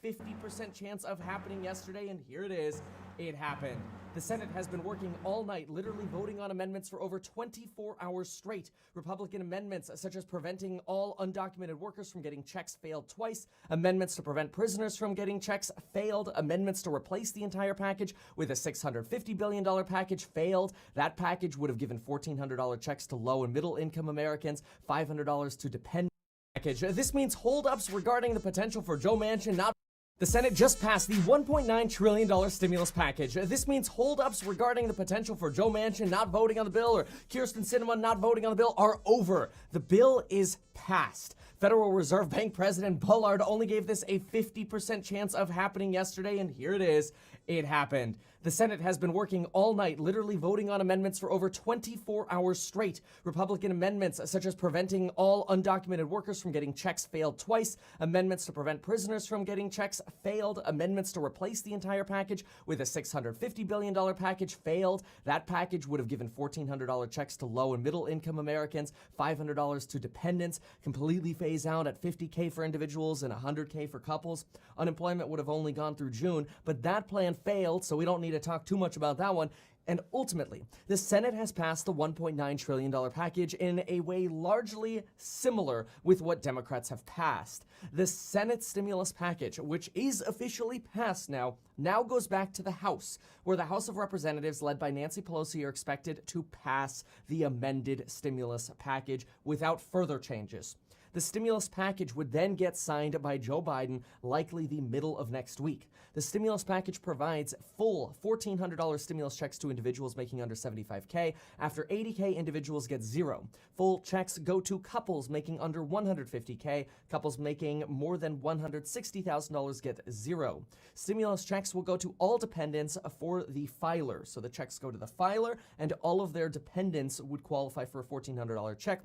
50% chance of happening yesterday, and here it is. It happened. The Senate has been working all night, literally voting on amendments for over 24 hours straight. Republican amendments such as preventing all undocumented workers from getting checks failed twice, amendments to prevent prisoners from getting checks failed, amendments to replace the entire package with a $650 billion package failed. That package would have given $1,400 checks to low and middle income Americans, $500 to dependent package. This means holdups regarding the potential for Joe Manchin not. The Senate just passed the $1.9 trillion stimulus package. This means holdups regarding the potential for Joe Manchin not voting on the bill or Kyrsten Sinema not voting on the bill are over. The bill is passed. Federal Reserve Bank President Bullard only gave this a 50% chance of happening yesterday, and here it is. It happened. The Senate has been working all night, literally voting on amendments for over 24 hours straight. Republican amendments such as preventing all undocumented workers from getting checks failed twice, amendments to prevent prisoners from getting checks failed, amendments to replace the entire package with a $650 billion package failed. That package would have given $1,400 checks to low and middle income Americans, $500 to dependents, completely phase out at $50K for individuals and $100K for couples. Unemployment would have only gone through June, but that plan failed, so we don't need to talk too much about that one. And ultimately, the Senate has passed the $1.9 trillion package in a way largely similar with what Democrats have passed. The Senate stimulus package, which is officially passed now goes back to the House, where the House of Representatives, led by Nancy Pelosi, are expected to pass the amended stimulus package without further changes. The stimulus package would then get signed by Joe Biden, likely the middle of next week. The stimulus package provides full $1,400 stimulus checks to individuals making under $75K. After $80K, individuals get zero. Full checks go to couples making under $150K. Couples making more than $160,000 get zero. Stimulus checks will go to all dependents for the filer. So the checks go to the filer, and all of their dependents would qualify for a $1,400 check.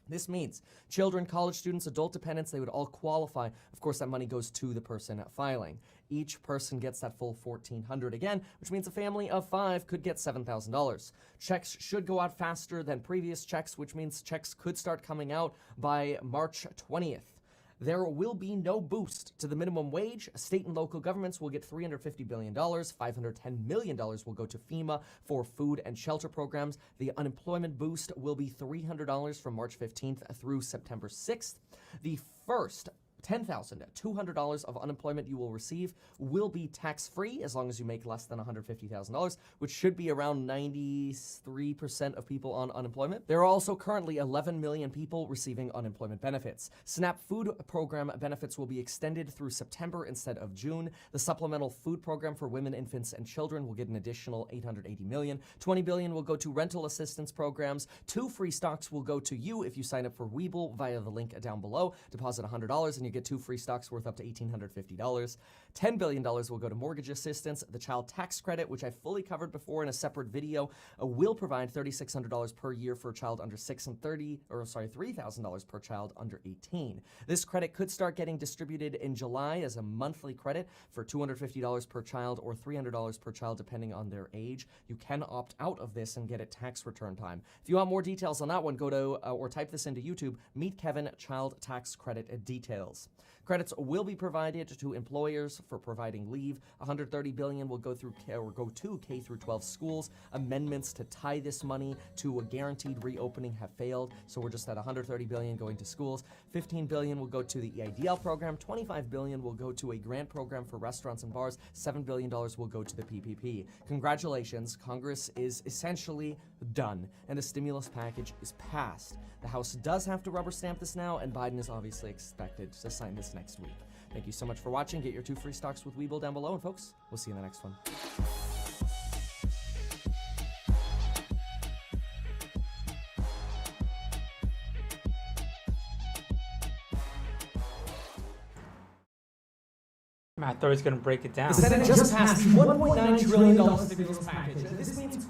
This means children, college students, adult dependents, they would all qualify. Of course, that money goes to the person filing. Each person gets that full $1,400 again, which means a family of 5 could get $7,000. Checks should go out faster than previous checks, which means checks could start coming out by March 20th. There will be no boost to the minimum wage. State and local governments will get $350 billion. $510 million will go to FEMA for food and shelter programs. The unemployment boost will be $300 from March 15th through September 6th. The first $10,200 of unemployment you will receive will be tax-free as long as you make less than $150,000, which should be around 93% of people on unemployment. There are also currently 11 million people receiving unemployment benefits. SNAP food program benefits will be extended through September instead of June. The supplemental food program for women, infants, and children will get an additional $880 million. $20 billion will go to rental assistance programs. 2 free stocks will go to you if you sign up for Webull via the link down below. Deposit $100 and you get 2 free stocks worth up to $1,850. $10 billion will go to mortgage assistance. The child tax credit, which I fully covered before in a separate video, will provide $3,600 per year for a child under 6 and $3,000 per child under 18. This credit could start getting distributed in July as a monthly credit for $250 per child or $300 per child depending on their age. You can opt out of this and get it tax return time. If you want more details on that one, go to or type this into YouTube, Meet Kevin Child Tax Credit Details. Credits will be provided to employers for providing leave. $130 billion will go to K through 12 schools. Amendments to tie this money to a guaranteed reopening have failed, so we're just at $130 billion going to schools. $15 billion will go to the EIDL program. $25 billion will go to a grant program for restaurants and bars. $7 billion will go to the PPP. Congratulations, Congress is essentially done, and the stimulus package is passed. The House does have to rubber stamp this now, and Biden is obviously expected to sign this next week. Thank you so much for watching. Get your 2 free stocks with Webull down below, and folks, we'll see you in the next one. I thought he was going to break it down. The Senate just passed the $1.9 trillion stimulus package. This means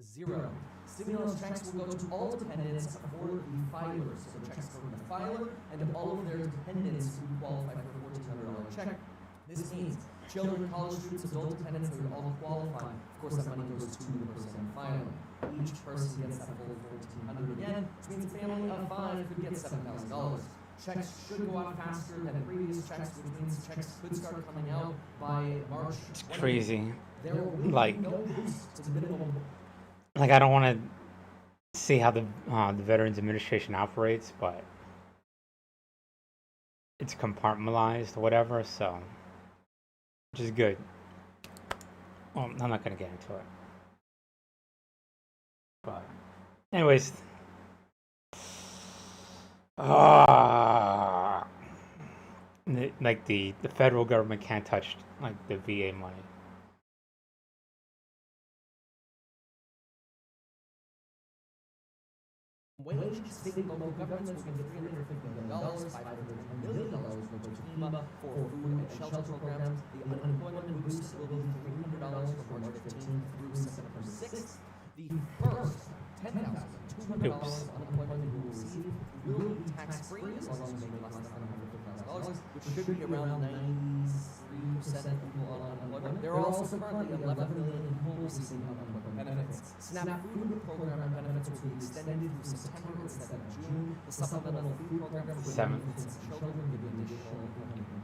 zero. Stimulus checks will go to all dependents for the filers. So checks go to the filer and all of their dependents who qualify for a $1,400 check. This means children, college students, adult dependents, they would all qualify. Of course, that money goes to the person filing. Each person gets that full $1,400 again, which means a family of 5 could get $7,000. checks should go out faster than previous checks, which means checks could start coming out by March 20th. It's crazy. There will be Like, no boost to the minimum. like I don't want to see how the Veterans Administration operates, but it's compartmentalized or whatever, so which is good. Well, I'm not gonna get into it. But anyways, like the federal government can't touch like the VA money. Wage, state and local governments will get $350 million, $500 million will go to FEMA for food and shelter programs. The unemployment boost will be $300 from March 15th through September 6th. The first $10,200 unemployment you will receive will be tax-free as long as you make less than $150,000, which should be around 93% of people on unemployment. There are also currently 11 million people receiving unemployment benefits. SNAP food program benefits will be extended through September instead of June. The supplemental food program for women and children will be additional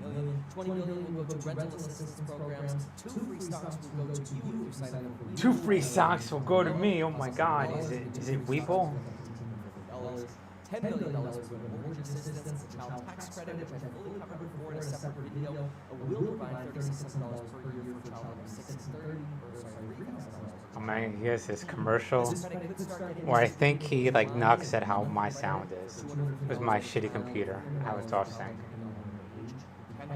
$100 million. $20 million will go to rental assistance programs. 2 free stocks will go to you if you sign up for 2 free socks will go to me. Oh my God, is it Weeble? $10 million will go to mortgage assistance, the child tax credit, which I fully covered before in a separate video, will provide $36 per year for a child of 6 to 30, $3,000. Oh man, here's this commercial where I think he like knocks at how my sound is with my shitty computer, how it's off sync. If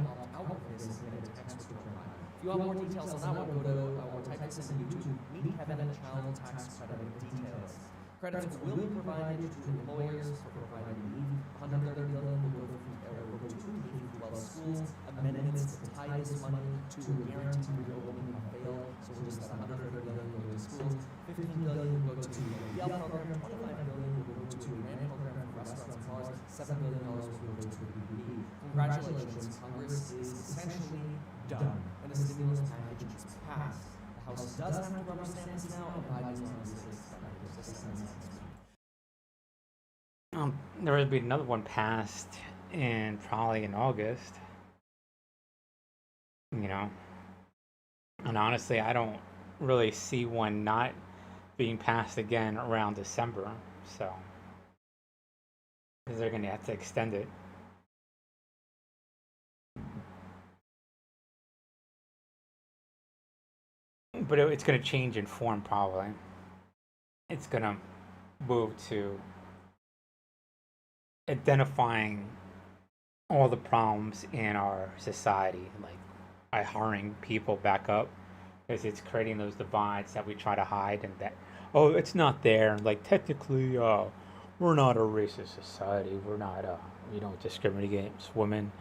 you want more details on that one, go to or type this in YouTube. Meet Kevin and Child Tax Credit details. Credits will be provided to employers for providing leave. $130 million will go to K-12 schools. Amendments to tie this money to guarantee reopening of fail. So we're just at $130 million will go to schools. $15 billion will go to the EL program. $25 billion will go to a grant program for restaurants and bars. $7 billion will go to the BBB. Congratulations, Congress is essentially done, and the stimulus package is passed. The House does have to rubber stamp this now, and Biden's obviously There will be another one passed in probably in August. You know, and honestly, I don't really see one not being passed again around December. So, because they're gonna have to extend it. But it's going to change in form, probably. It's going to move to identifying all the problems in our society, like by hiring people back up, because it's creating those divides that we try to hide, and that, oh, it's not there. Like, technically, we're not a racist society. We're not, we don't discriminate against women.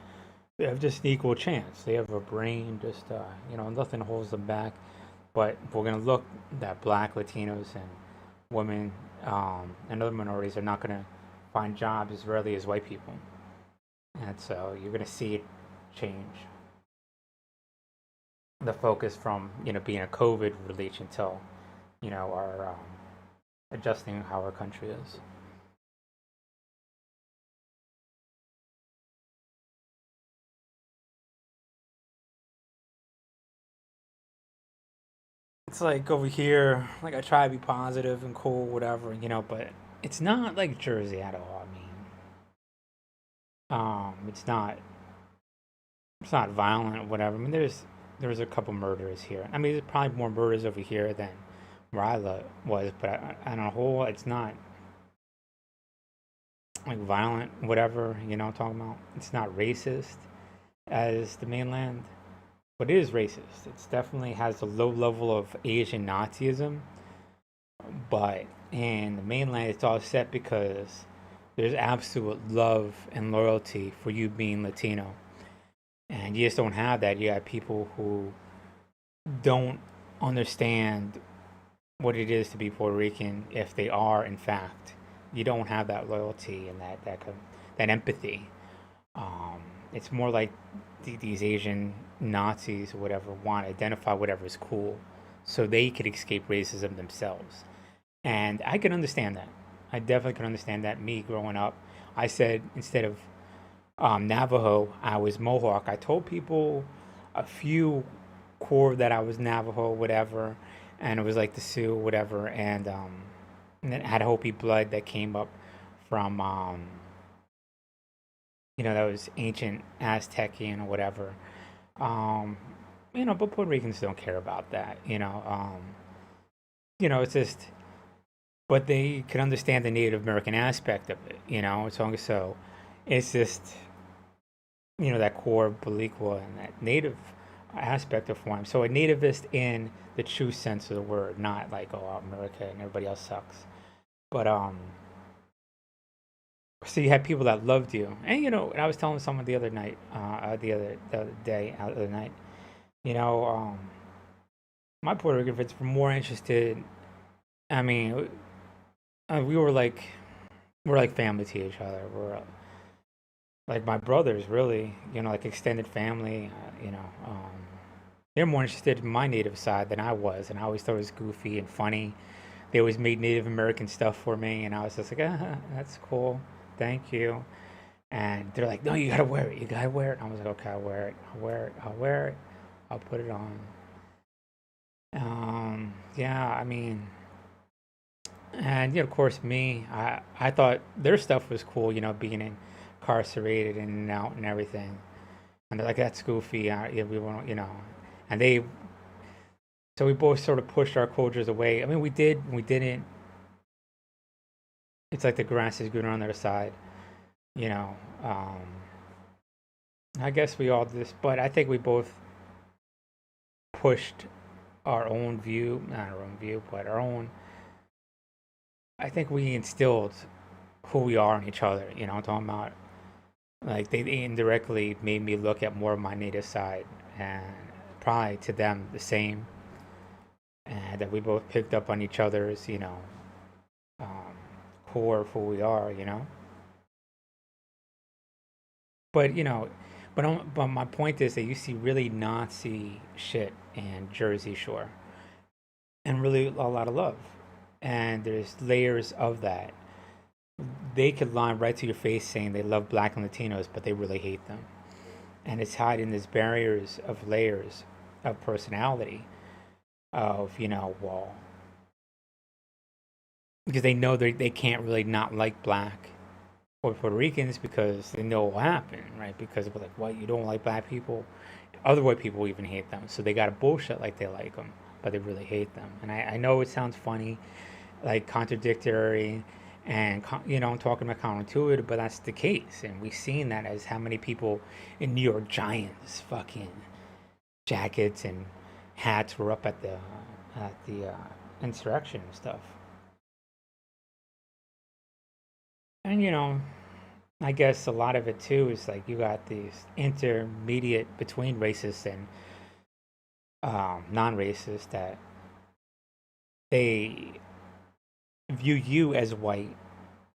They have just an equal chance. They have a brain, just, nothing holds them back. But we're going to look that Black, Latinos, and women and other minorities are not going to find jobs as readily as white people. And so you're going to see it change. The focus from, being a COVID relief until, our adjusting how our country is. It's like over here, like I try to be positive and cool, whatever, but it's not like Jersey at all. I mean, it's not violent or whatever. I mean, there's a couple murders here. I mean, there's probably more murders over here than where I was, but on a whole, it's not like violent, whatever, what I'm talking about. It's not racist as the mainland. But it is racist. It definitely has a low level of Asian Nazism. But in the mainland, it's all set because there's absolute love and loyalty for you being Latino. And you just don't have that. You have people who don't understand what it is to be Puerto Rican if they are, in fact. You don't have that loyalty and that empathy. It's more like these Asian Nazis or whatever want to identify whatever is cool so they could escape racism themselves. And I can understand that. I definitely can understand that. Me growing up, I said, instead of Navajo, I was Mohawk. I told people a few core that I was Navajo, whatever, and it was like the Sioux, whatever, and then had Hopi blood that came up from, that was ancient Aztecian or whatever. Um, but Puerto Ricans don't care about that, it's just, but they can understand the Native American aspect of it, so it's just, that core Bellicqua and that native aspect of form. So a nativist in the true sense of the word, not like, oh, America and everybody else sucks. But so you had people that loved you, and and I was telling someone the other night, the other night, you know, um, my Puerto Rican friends were more interested. I mean, we were like family to each other. We're like my brothers, really. Like extended family. They're more interested in my native side than I was, and I always thought it was goofy and funny. They always made Native American stuff for me, and I was just like, that's cool, thank you. And they're like, no, you gotta wear it, you gotta wear it. And I was like, okay, I'll wear it, I'll wear it, I'll wear it, I'll put it on. Yeah, I mean, and of course, I thought their stuff was cool, being incarcerated in and out and everything. And they're like, that's goofy. Yeah, we won't, and so we both sort of pushed our cultures away. I mean, we didn't. It's like the grass is greener on their side, you know. Um, I guess we all did this, but I think we both pushed our own view, not our own view, but our own. I think we instilled who we are in each other. I'm talking about like they indirectly made me look at more of my native side, and probably to them the same, and that we both picked up on each other's, um, core of who we are. But but my point is that you see really Nazi shit in Jersey Shore, and really a lot of love, and there's layers of that. They could lie right to your face saying they love Black and Latinos, but they really hate them, and it's hiding these barriers of layers of personality of well, because they know they can't really not like Black or Puerto Ricans because they know what will happen, right? Because they're like, what, you don't like Black people? Other white people even hate them. So they got to bullshit like they like them, but they really hate them. And I know it sounds funny, like contradictory, and I'm talking about counterintuitive, but that's the case. And we've seen that as how many people in New York Giants fucking jackets and hats were up at the insurrection and stuff. And I guess a lot of it too is like you got these intermediate between racist and non-racist that they view you as white.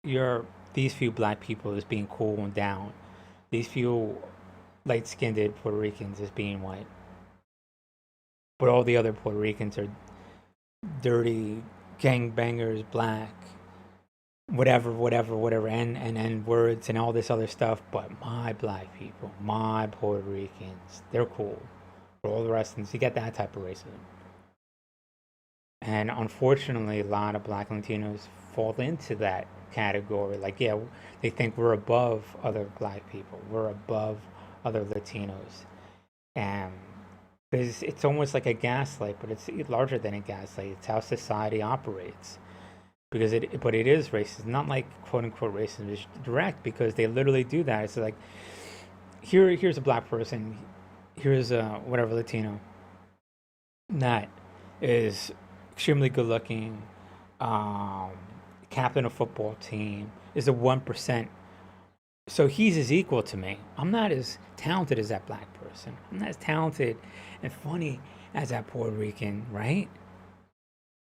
You're these few Black people as being cool and down. These few light-skinned Puerto Ricans as being white, but all the other Puerto Ricans are dirty gangbangers, Black, whatever, and words and all this other stuff. But my Black people, my Puerto Ricans, they're cool. For all the rest, and so you get that type of racism. And unfortunately, a lot of Black Latinos fall into that category. Like, yeah, they think we're above other Black people, we're above other Latinos, and it's almost like a gaslight, but it's larger than a gaslight. It's how society operates because but it is racist, not like quote unquote racism. It's direct because they literally do that. It's like here's a Black person, here's a whatever Latino that is extremely good looking, um, captain of football team, is a 1%. So he's as equal to me. I'm not as talented as that Black person. I'm not as talented and funny as that Puerto Rican, right?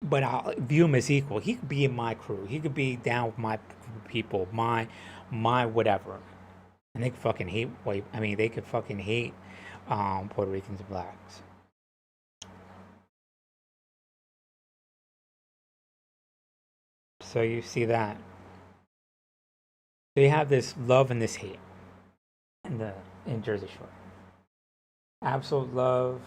But I'll view him as equal. He could be in my crew. He could be down with my people, my whatever. And they could fucking hate white. I mean, they could fucking hate Puerto Ricans and Blacks. So you see that they have this love and this hate. in Jersey Shore. Absolute love,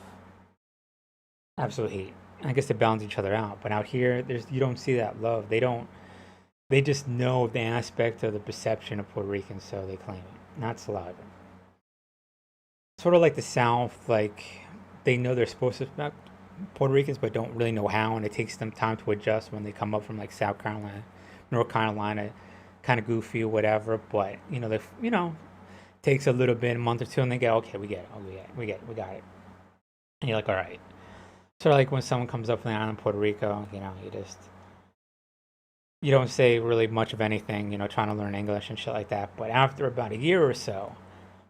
absolute hate. I guess they balance each other out. But out here, you don't see that love. They don't. They just know the aspect of the perception of Puerto Ricans, so they claim it. Not saliva. Sort of like the South, like they know they're supposed to respect Puerto Ricans, but don't really know how, and it takes them time to adjust when they come up from like South Carolina, North Carolina, kind of goofy or whatever. But they takes a little bit, a month or two, and they go, okay, we get it, we got it, and you're like, all right. Sort of like when someone comes up from the island of Puerto Rico, you don't say really much of anything, trying to learn English and shit like that. But after about a year or so,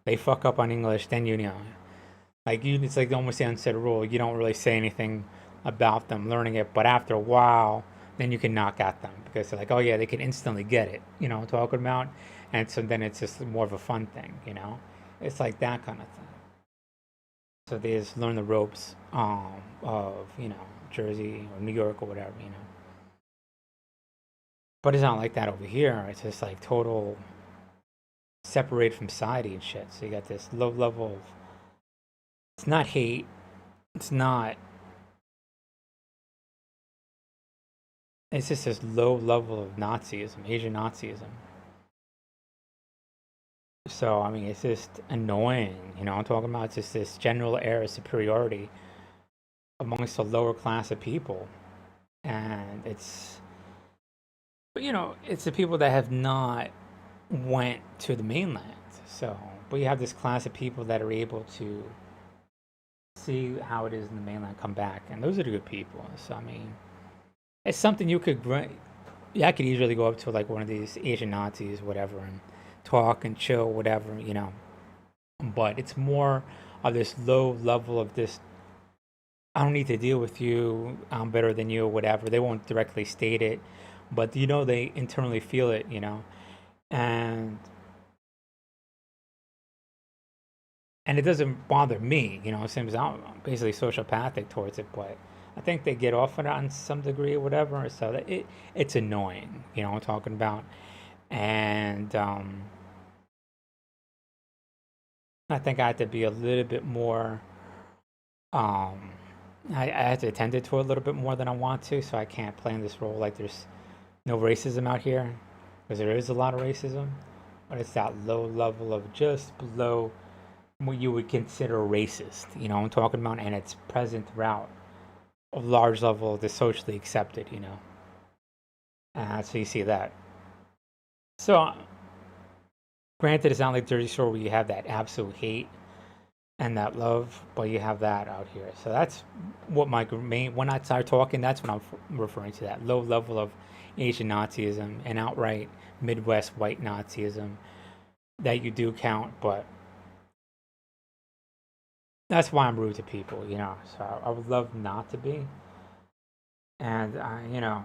they fuck up on English, then it's like almost the unsaid rule. You don't really say anything about them learning it, but after a while, then you can knock at them because they're like, oh yeah, they can instantly get it, talking about, and so then it's just more of a fun thing, It's like that kind of thing. So they just learn the ropes of Jersey or New York or whatever. But it's not like that over here. It's just like total separated from society and shit. So you got this low level of, it's not hate, it's not, it's just this low level of Nazism, Asian Nazism. So I mean, it's just annoying. I'm talking about just this general air of superiority amongst the lower class of people, and but it's the people that have not went to the mainland. So, but you have this class of people that are able to see how it is in the mainland, come back, and those are the good people. So I mean, it's something I could easily go up to like one of these Asian Nazis, whatever, and talk and chill, whatever, But it's more of this low level of this. I don't need to deal with you. I'm better than you, whatever. They won't directly state it, but they internally feel it, and it doesn't bother me, It seems I'm basically sociopathic towards it, but I think they get off on it on some degree or whatever. So that it's annoying, I'm talking about, and I think I had to be a little bit more. I had to attend it to a little bit more than I want to, so I can't play in this role like there's no racism out here, because there is a lot of racism, but it's that low level of just below what you would consider racist. I'm talking about, and it's present throughout a large level of the socially accepted. So you see that. So granted, it's not like Jersey Shore where you have that absolute hate and that love, but you have that out here. So that's what my main, when I start talking, that's what I'm referring to, that low level of Asian Nazism and outright Midwest white Nazism that you do count, but that's why I'm rude to people, So I would love not to be. And, I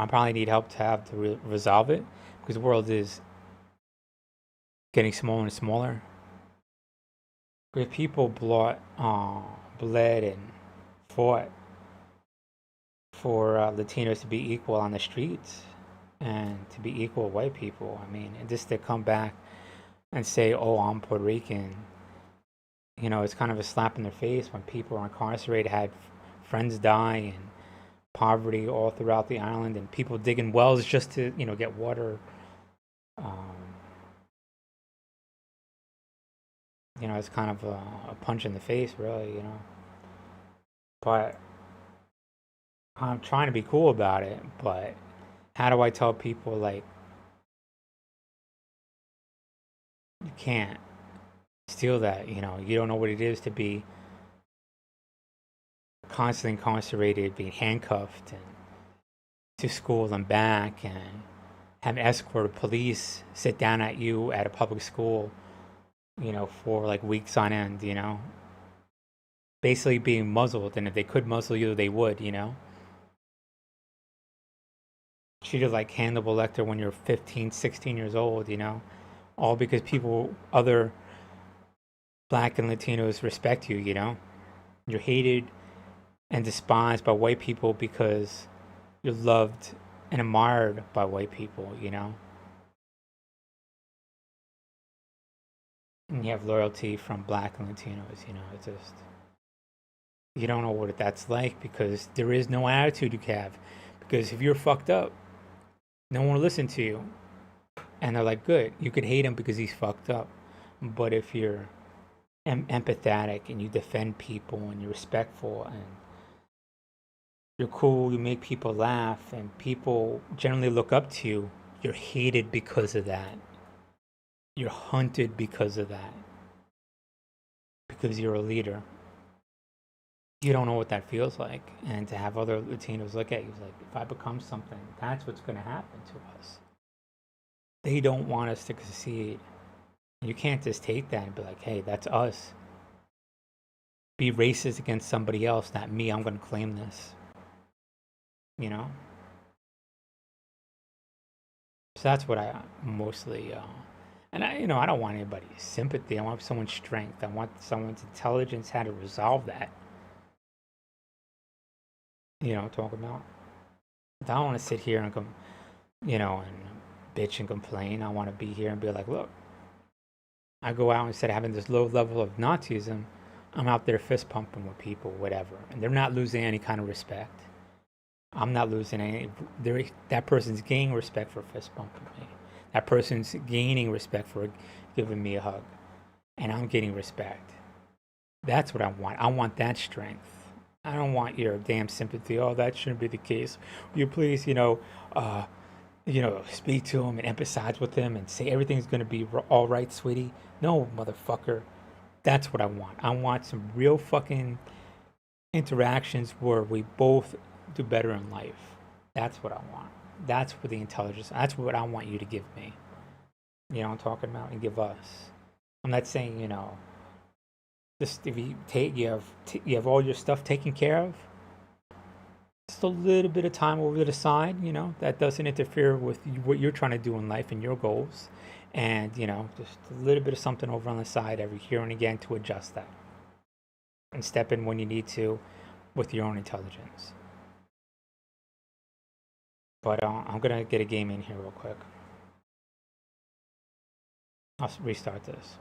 probably need help to have to resolve it, because the world is getting smaller and smaller. If people bled and fought for Latinos to be equal on the streets and to be equal with white people, I mean, and just to come back and say, "Oh, I'm Puerto Rican," it's kind of a slap in their face when people are incarcerated, had friends die, and poverty all throughout the island, and people digging wells just to get water. It's kind of a punch in the face, really. But I'm trying to be cool about it. But how do I tell people, like, you can't steal that? You don't know what it is to be constantly incarcerated, being handcuffed and to school and back, and have an escort of police sit down at you at a public school, for like weeks on end, basically being muzzled. And if they could muzzle you, they would, treated like Hannibal Lecter when you're 15, 16 years old, all because other black and Latinos respect you, you're hated and despised by white people because you're loved and admired by white people, you know? And you have loyalty from black and Latinos, you know? It's just, you don't know what that's like because there is no attitude you can have. Because if you're fucked up, no one will listen to you. And they're like, good, you could hate him because he's fucked up. But if you're empathetic and you defend people and you're respectful and you're cool, you make people laugh, and people generally look up to you, you're hated because of that. You're hunted because of that. Because you're a leader. You don't know what that feels like. And to have other Latinos look at you like, if I become something, that's what's going to happen to us. They don't want us to succeed. You can't just take that and be like, hey, that's us. Be racist against somebody else, not me. I'm going to claim this. You know? So that's what I mostly, and I don't want anybody's sympathy. I want someone's strength. I want someone's intelligence, how to resolve that. You know, talk about. I don't want to sit here and and bitch and complain. I want to be here and be like, look, I go out instead of having this low level of Nazism, I'm out there fist pumping with people, whatever, and they're not losing any kind of respect. I'm not losing any. That person's gaining respect for fist bumping me. That person's gaining respect for giving me a hug, and I'm getting respect. That's what I want. I want that strength. I don't want your damn sympathy. Oh, that shouldn't be the case. Will you please, speak to him and empathize with him and say everything's gonna be all right, sweetie? No, motherfucker. That's what I want. I want some real fucking interactions where we both do better in life. That's what I want. That's what the intelligence. That's what I want you to give me. You know what I'm talking about, and give us. I'm not saying just if you have all your stuff taken care of. Just a little bit of time over to the side, that doesn't interfere with what you're trying to do in life and your goals, and just a little bit of something over on the side every here and again to adjust that, and step in when you need to, with your own intelligence. But I'm gonna get a game in here real quick. I'll restart this.